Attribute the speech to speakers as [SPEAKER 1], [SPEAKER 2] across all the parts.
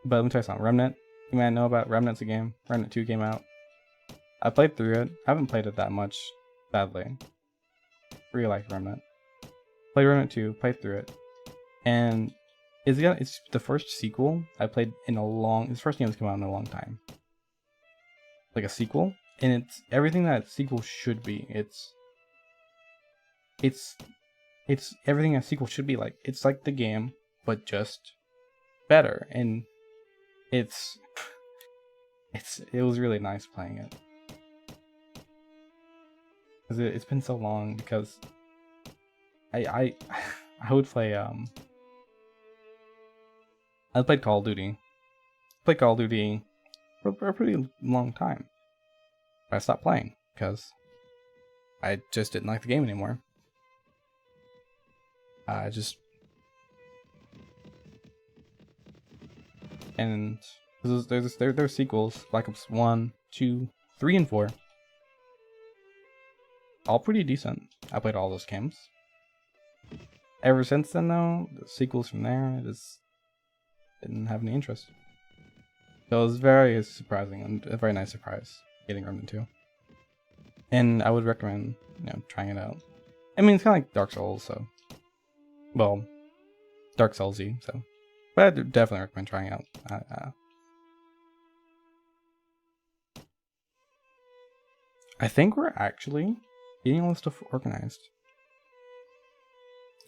[SPEAKER 1] But let me tell you something. Remnant. You might know about Remnant's a game. Remnant 2 came out. I played through it. I haven't played it that much, sadly. Really like Remnant. Played Remnant 2, played through it. And it's the first sequel I played in a long... It's the first game that's come out in a long time. Like a sequel. And it's everything that a sequel should be. It's everything a sequel should be like. It's like the game, but just better. And it was really nice playing it. Because it's been so long, because I would play I played Call of Duty. Played Call of Duty for a pretty long time. But I stopped playing because I just didn't like the game anymore. And there's sequels, Black Ops 1, 2, 3, and 4. All pretty decent. I played all those games. Ever since then, though, the sequels from there, I just didn't have any interest. So it was very surprising, and a very nice surprise getting Remnant 2. And I would recommend, trying it out. I mean, it's kind of like Dark Souls, so... Well, Dark Souls-y, so... But I'd definitely recommend trying it out. I think we're actually getting all this stuff organized.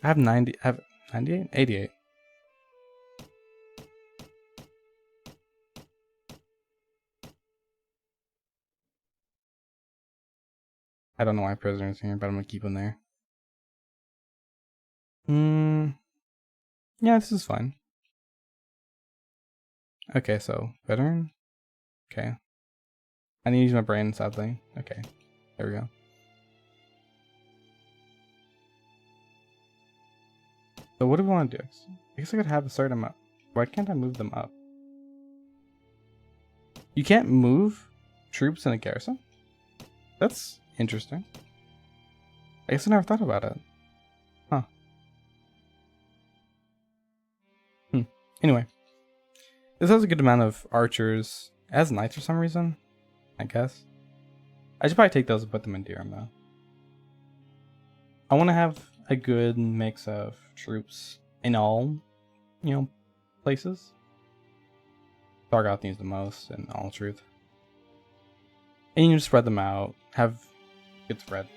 [SPEAKER 1] I have 98? 88. I don't know why prisoners here, but I'm gonna keep them there. Yeah, this is fine. Okay, so veteran. Okay. I need to use my brain, sadly. Okay, there we go. So what do we want to do? I guess I could have a certain amount. Why can't I move them up? You can't move troops in a garrison? That's interesting. I guess I never thought about it. Huh. Anyway. This has a good amount of archers as knights for some reason, I guess. I should probably take those and put them in Durham though. I want to have a good mix of troops in all, places. Targoth needs the most, in all truth. And you can just spread them out, have good spread.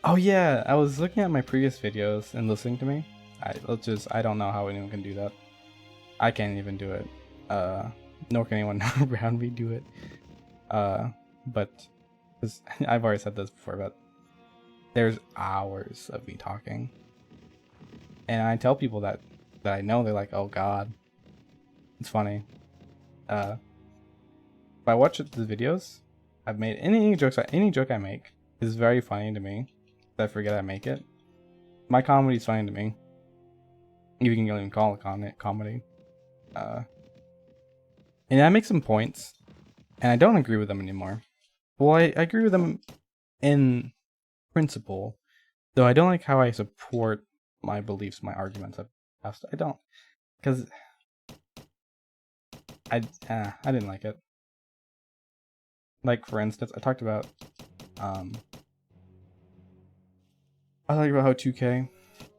[SPEAKER 1] Oh yeah, I was looking at my previous videos and listening to me. I don't know how anyone can do that. I can't even do it. Nor can anyone around me do it. But I've already said this before, but there's hours of me talking. And I tell people that I know, they're like, oh god. It's funny. If I watch the videos I've made, any joke I make is very funny to me. I forget I make it. My comedy is funny to me. You can even call it comedy. And I make some points, and I don't agree with them anymore. Well, I agree with them in principle, though I don't like how I support my beliefs, my arguments. I don't, because I didn't like it. Like, for instance, I talked about how 2K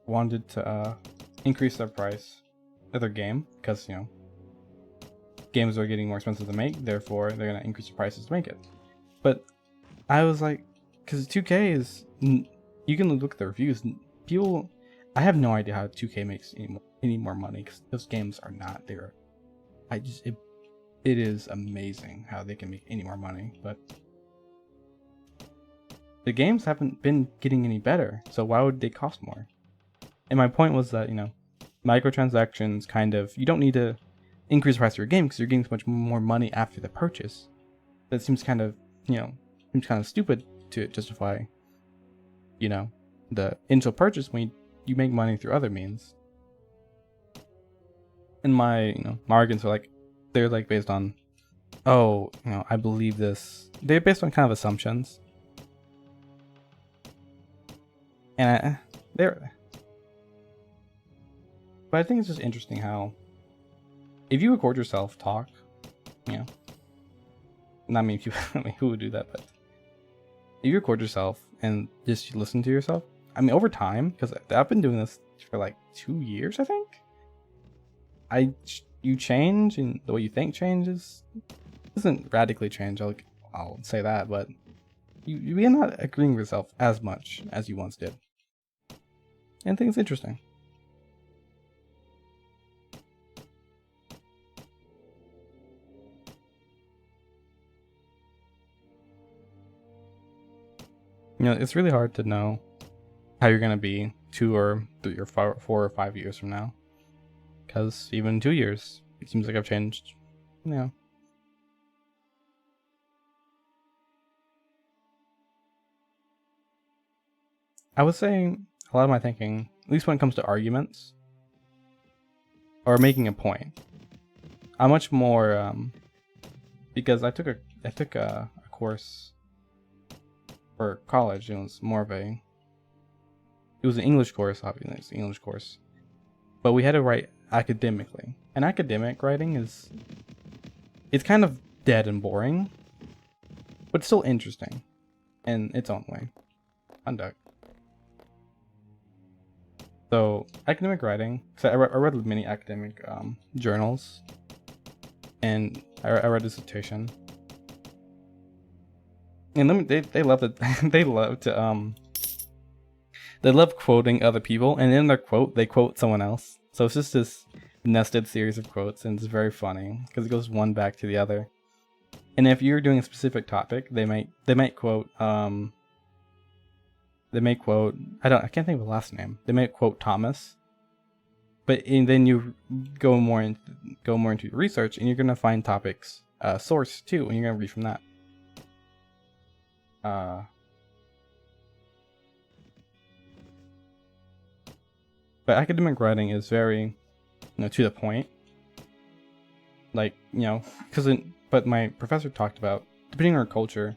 [SPEAKER 1] wanted to increase their price of their game because games are getting more expensive to make, therefore they're gonna increase the prices to make it. But I was like, because 2K is, you can look at the reviews. People, I have no idea how 2K makes any more money because those games are not there. It is amazing how they can make any more money, but the games haven't been getting any better, so why would they cost more? And my point was that, microtransactions you don't need to increase the price of your game because you're getting so much more money after the purchase. That seems kind of, stupid to justify, the initial purchase when you make money through other means. And my arguments are they're based on, I believe this. They're based on kind of assumptions. And But I think it's just interesting how if you record yourself talk, you know, not many people, I mean, who would do that, but if you record yourself and just listen to yourself, I mean, over time, because I've been doing this for like 2 years, I think. You change, and the way you think changes. It doesn't radically change. I'll say that, but you begin not agreeing with yourself as much as you once did, and I think it's interesting. You know, it's really hard to know how you're gonna be 2 or 3 or 4 or 5 years from now, because even 2 years, it seems like I've changed. You know. I would say a lot of my thinking, at least when it comes to arguments or making a point, I'm much more because I took a course for college. It was more of it was an English course, obviously. It's an English course, but we had to write academically. And academic writing it's kind of dead and boring, but still interesting in its own way. Conduct. So academic writing. So I read many academic journals, and I read dissertation. And they love it. They love quoting other people, and in their quote they quote someone else. So it's just this nested series of quotes, and it's very funny because it goes one back to the other. And if you're doing a specific topic, they might quote I can't think of the last name. They might quote Thomas, but then you go more into research, and you're gonna find topics source too, and you're gonna read from that. But academic writing is very, to the point. Like, but my professor talked about, depending on our culture,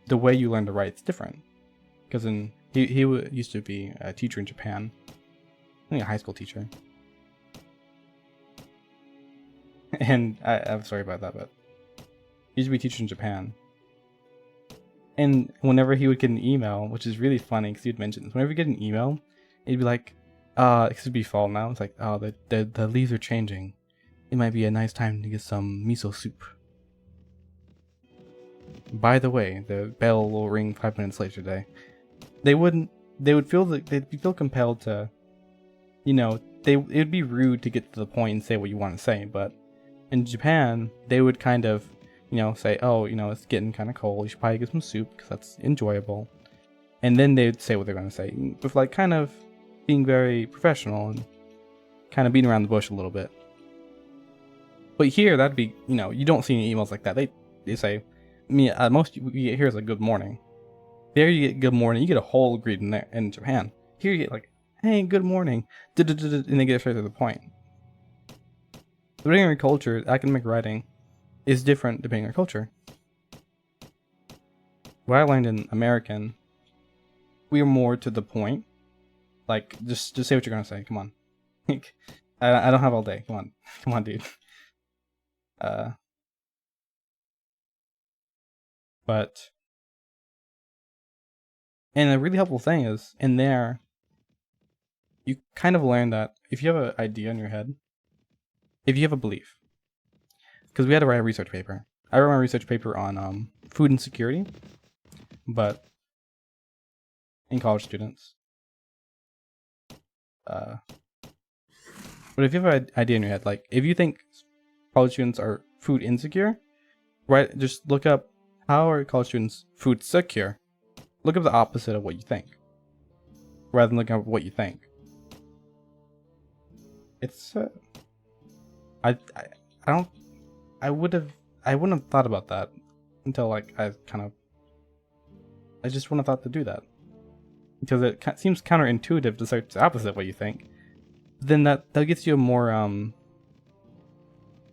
[SPEAKER 1] the way you learn to write is different. Because he used to be a teacher in Japan, I think a high school teacher. And I'm sorry about that, but he used to be a teacher in Japan. And whenever he would get an email, which is really funny because he'd mention this, whenever you get an email, it'd be like, it could be fall now. It's like, oh, the leaves are changing. It might be a nice time to get some miso soup. By the way, the bell will ring 5 minutes later today. They'd feel compelled to, it would be rude to get to the point and say what you want to say. But in Japan, they would kind of, say, oh, it's getting kind of cold. You should probably get some soup because that's enjoyable. And then they'd say what they're going to say with like kind of being very professional and kind of beating around the bush a little bit. But here, that'd be, you don't see any emails like that. They say, most you get here is a good morning. There you get good morning. You get a whole greeting there in Japan. Here you get like, hey, good morning, and they get straight to the point. Depending on your culture, academic writing is different depending on your culture. What I learned in American, we are more to the point. Like, just say what you're gonna say. Come on. I don't have all day. Come on, dude. But, and a really helpful thing is, in there, you kind of learn that if you have an idea in your head, if you have a belief, because we had to write a research paper. I wrote my research paper on food insecurity, but in college students. But if you have an idea in your head, like if you think college students are food insecure, right? Just look up, how are college students food secure? Look up the opposite of what you think, rather than looking up what you think. It's I wouldn't have thought about that until like I just wouldn't have thought to do that, because it seems counterintuitive to search the opposite of what you think. Then that gets you a more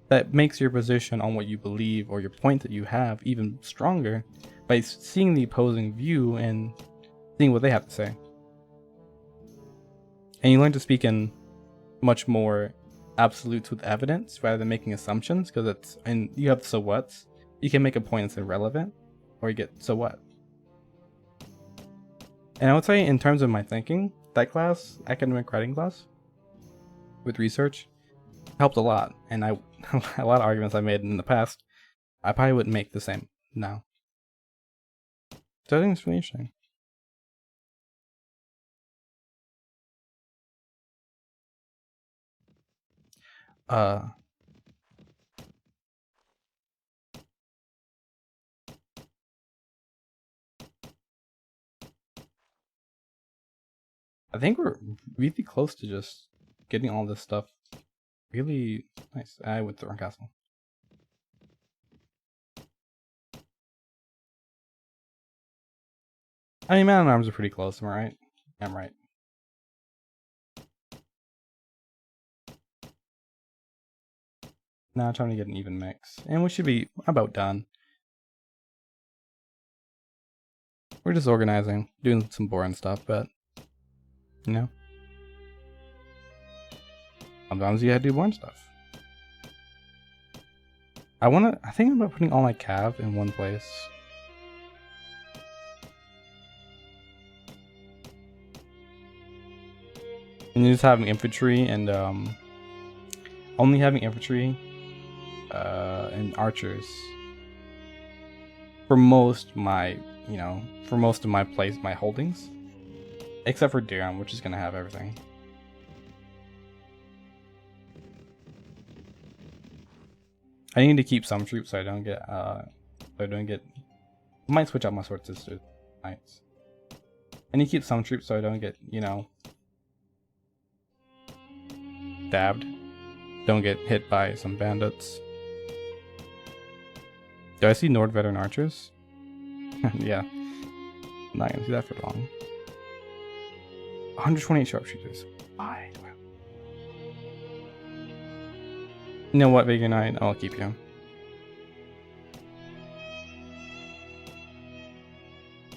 [SPEAKER 1] that makes your position on what you believe or your point that you have even stronger by seeing the opposing view and seeing what they have to say. And you learn to speak in much more absolutes with evidence rather than making assumptions, because it's, and you have so what's, you can make a point that's irrelevant, or you get so what. And I would say in terms of my thinking, that class, academic writing class, with research, helped a lot. And a lot of arguments I made in the past, I probably wouldn't make the same now. So I think it's really interesting. I think we're really close to just getting all this stuff really nice. I went to the wrong castle. I mean, Man at Arms are pretty close, am I right? I'm right. Now trying to get an even mix. And we should be about done. We're just organizing, doing some boring stuff, but, you know. Sometimes you gotta do boring stuff. I think about putting all my cav in one place. And just having infantry and only having infantry and archers for most of my my holdings, except for Durham, which is gonna have everything. I need to keep some troops so I don't get I might switch out my sword sisters knights. I need to keep some troops so I don't get, stabbed. Don't get hit by some bandits. Do I see Nord veteran archers? Yeah. I'm not gonna see that for long. 128 sharpshooters. Why? You know what, Vegan Knight? I'll keep you.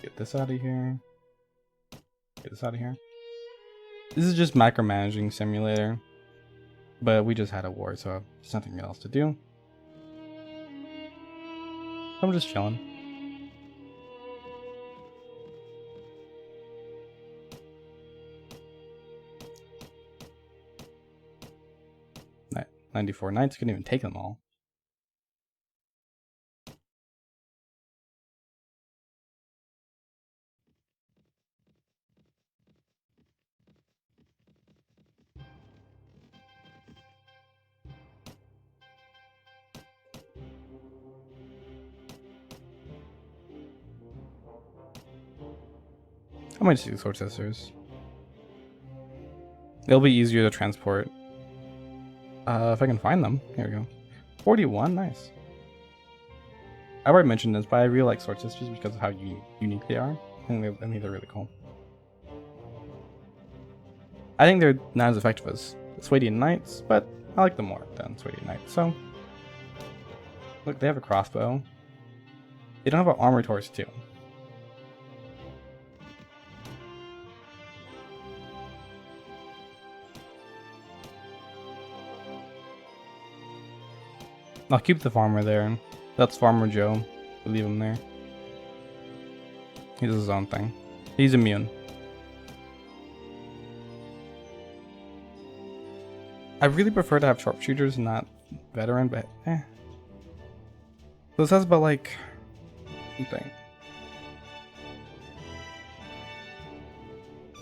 [SPEAKER 1] Get this out of here. Get this out of here. This is just micromanaging simulator. But we just had a war, so there's nothing else to do. I'm just chilling. Right, 94 knights, couldn't even take them all. I might just do sword sisters. It'll be easier to transport. If I can find them. Here we go. 41, nice. I already mentioned this, but I really like sword sisters because of how unique they are. I think they're really cool. I think they're not as effective as Swadian Knights, but I like them more than Swadian Knights. So, look, they have a crossbow. They don't have an armored horse too. I'll keep the farmer there. That's Farmer Joe. We'll leave him there. He does his own thing. He's immune. I really prefer to have sharpshooters, not veteran, but eh. So this has about like something.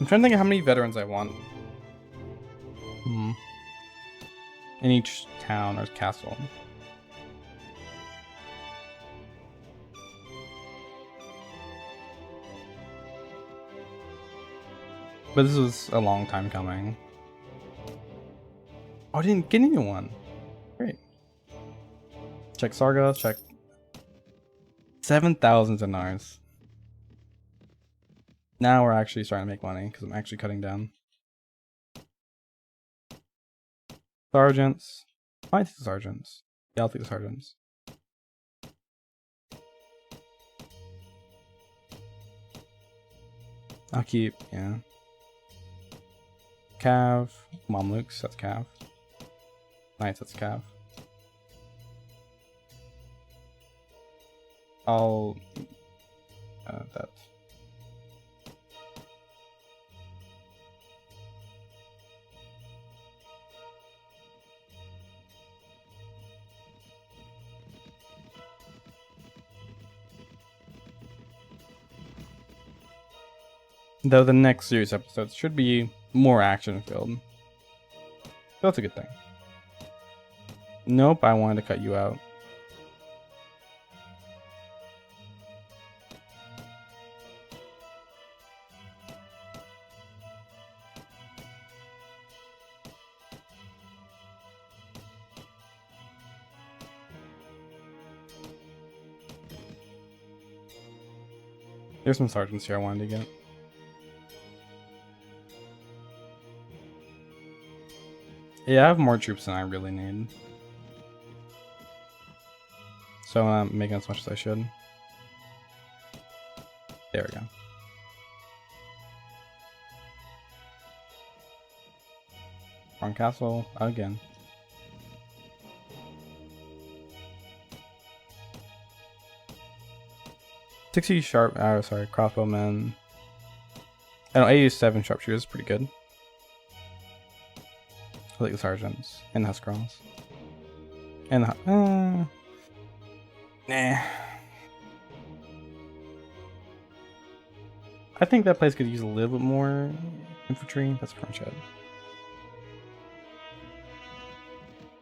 [SPEAKER 1] I'm trying to think of how many veterans I want. In each town or castle. But this was a long time coming. Oh, I didn't get anyone. Great. Check Sarga, check 7,000 dinars. Now we're actually starting to make money because I'm actually cutting down. Sergeants. I take the sergeants. Yeah, I'll take the sergeants. I'll keep, yeah. Cav. Mamluks, that's Cav. Knights, that's Cav. I'll that. Though the next series episodes should be more action filled. That's a good thing. Nope, I wanted to cut you out. There's some sergeants here I wanted to get. Yeah, I have more troops than I really need. So I'm not making as much as I should. There we go. Wrong castle again. $60 sharp, sorry, crossbowmen. I know 87 sharpshooters is pretty good. I like the sergeants and the Huskarls. And the nah. I think that place could use a little bit more infantry. That's pretty much it.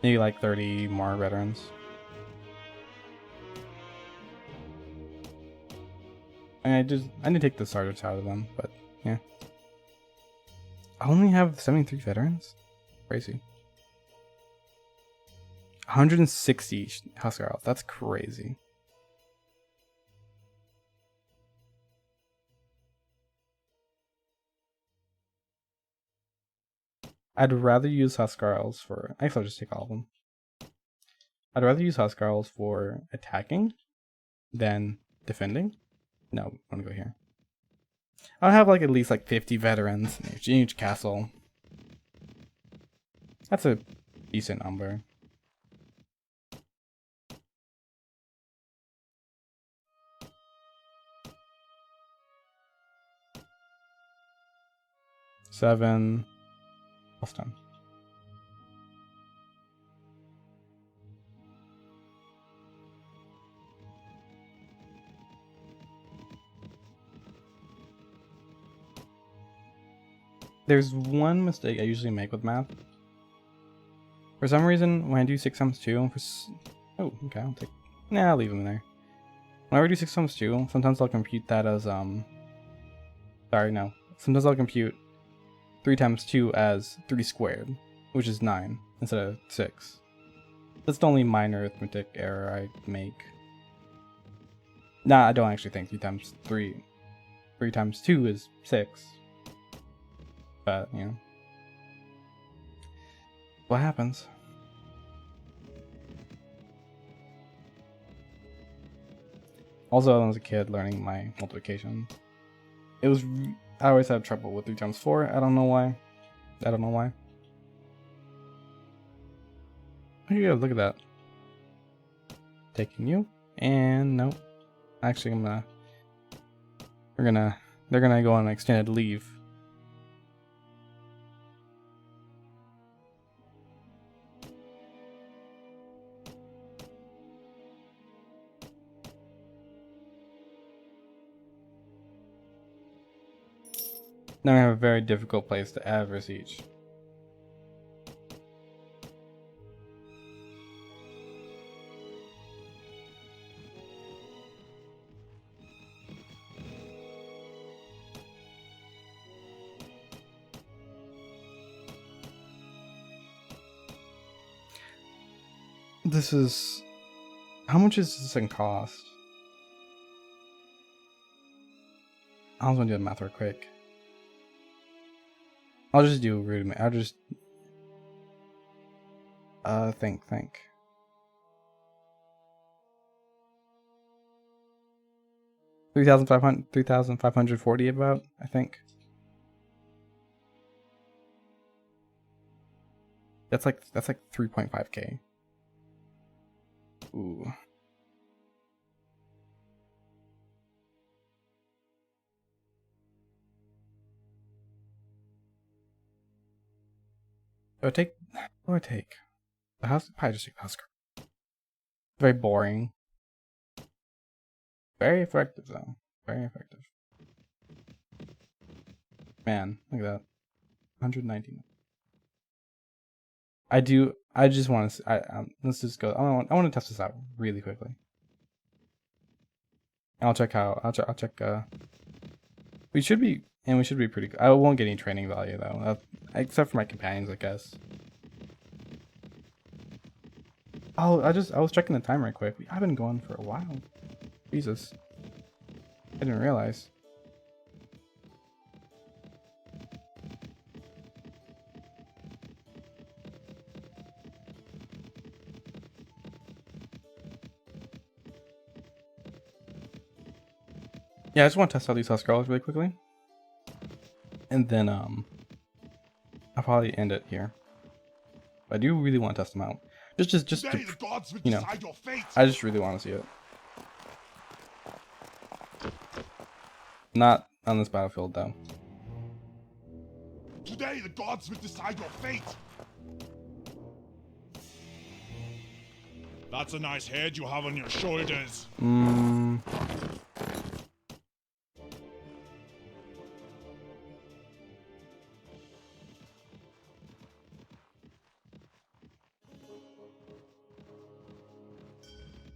[SPEAKER 1] Maybe like 30 more veterans. I need to take the sergeants out of them, but yeah. I only have 73 veterans? Crazy. 160 Huskarls. That's crazy. I'd rather use Huskarls for... Actually, I'll just take all of them. I'd rather use Huskarls for attacking than defending. No, I'm gonna go here. I'll have like at least like 50 veterans in each castle. That's a decent number. Seven. Almost done. There's one mistake I usually make with math. For some reason, when I do 6 times 2, oh, okay, I'll take... Nah, I'll leave them in there. When I do 6 times 2, sometimes I'll compute that as, sorry, no. Sometimes I'll compute 3 times 2 as 3 squared, which is 9, instead of 6. That's the only minor arithmetic error I make. Nah, I don't actually think 3 times 2 is 6. But, you know. What happens? Also, when I was a kid learning my multiplication, I always had trouble with 3 times 4. I don't know why. Oh yeah, look at that. Taking you. And no. Actually, they're gonna go on an extended leave. Now we have a very difficult place to ever siege. This is... How much is this in cost? I was gonna do the math real quick. I'll just do rudiment. I'll just think. 3,540 about, I think. That's like 3.5k. Ooh. What do I take? The house, probably just take the house. Very boring. Very effective though. Very effective. Man, look at that. 119. I just want to. Let's just go. I want to test this out really quickly. I'll check how. I'll check. We should be pretty good. I won't get any training value though, except for my companions, I guess. Oh, I was checking the time right quick. I've been going for a while. Jesus, I didn't realize. Yeah, I just want to test out these Huskarls really quickly. And then, I'll probably end it here. But I do really want to test them out. Just to, you know, I just really want to see it. Not on this battlefield, though.
[SPEAKER 2] Today, the gods will decide your fate. That's a nice head you have on your shoulders.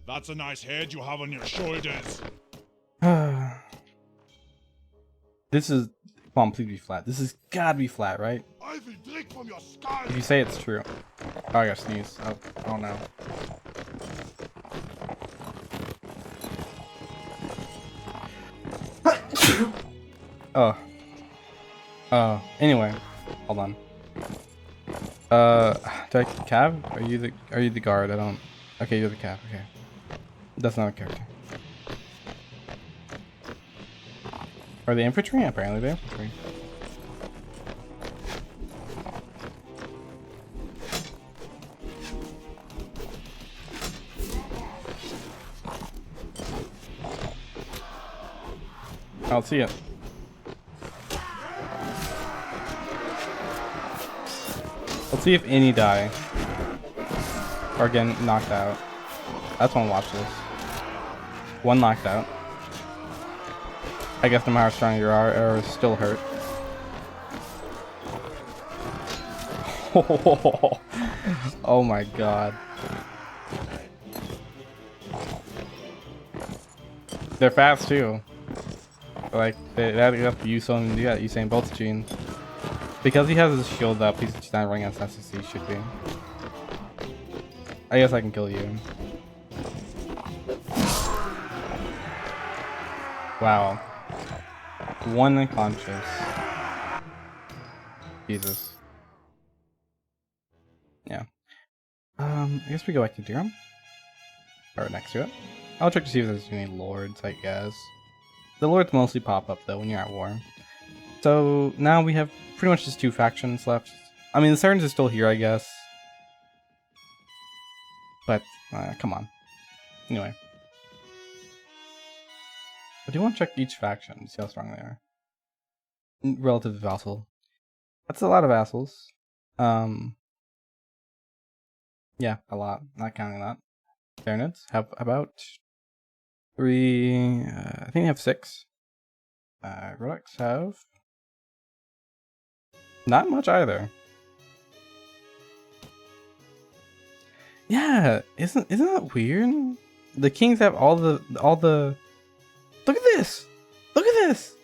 [SPEAKER 2] That's a nice head you have on your shoulders.
[SPEAKER 1] This is completely flat. This has gotta be flat, right?
[SPEAKER 2] I will drink from your skull.
[SPEAKER 1] If you say it's true. Oh, I gotta sneeze. Oh no. Anyway, hold on. Do I cav? Are you the guard? I don't. Okay, you're the cav. Okay, that's not a character. Are they infantry? Apparently they're infantry. I'll see it. Let's see if any die or get knocked out. I just want to watch this. One knocked out. I guess no matter how strong you are, arrows still hurt. Oh my god. They're fast too. Like, they have to use some, yeah, Usain Bolt's gene. Because he has his shield up, he's just not running as fast as he should be. I guess I can kill you. Wow. One unconscious. Jesus. Yeah. I guess we go back to Durham. Or next to it. I'll check to see if there's any lords, I guess. The lords mostly pop up though when you're at war. So now we have pretty much just two factions left. I mean, the Sarens is still here, I guess. But, come on. Anyway. I do want to check each faction to see how strong they are. Relative to vassal. That's a lot of vassals. Yeah, a lot. Not counting that. Sarenids have about 3... I think they have 6. Relics have... not much either. Yeah, isn't that weird? The kings have all the look at this! Look at this!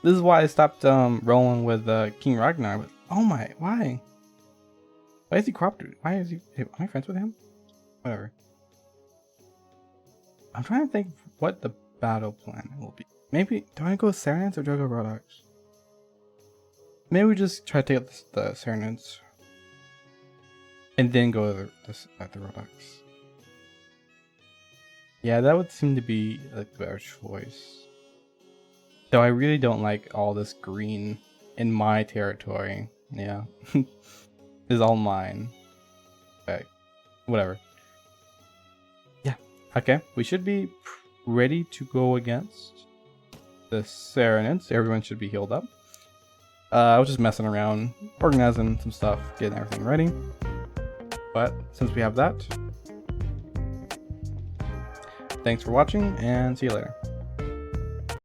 [SPEAKER 1] This is why I stopped rolling with King Ragnar. But oh my, why? Why is he cropped? Why is he? Am I friends with him? Whatever. I'm trying to think what the battle plan will be. Maybe do I go with Sarenids or do I go Rodox? Maybe we just try to take out the Sarenids and then go to the Rodox. Yeah, that would seem to be like the better choice. Though I really don't like all this green in my territory. Yeah. is all mine. Okay, whatever. Yeah, okay. We should be ready to go against the Saranids. Everyone should be healed up. I was just messing around, organizing some stuff, getting everything ready. But since we have that, thanks for watching and see you later.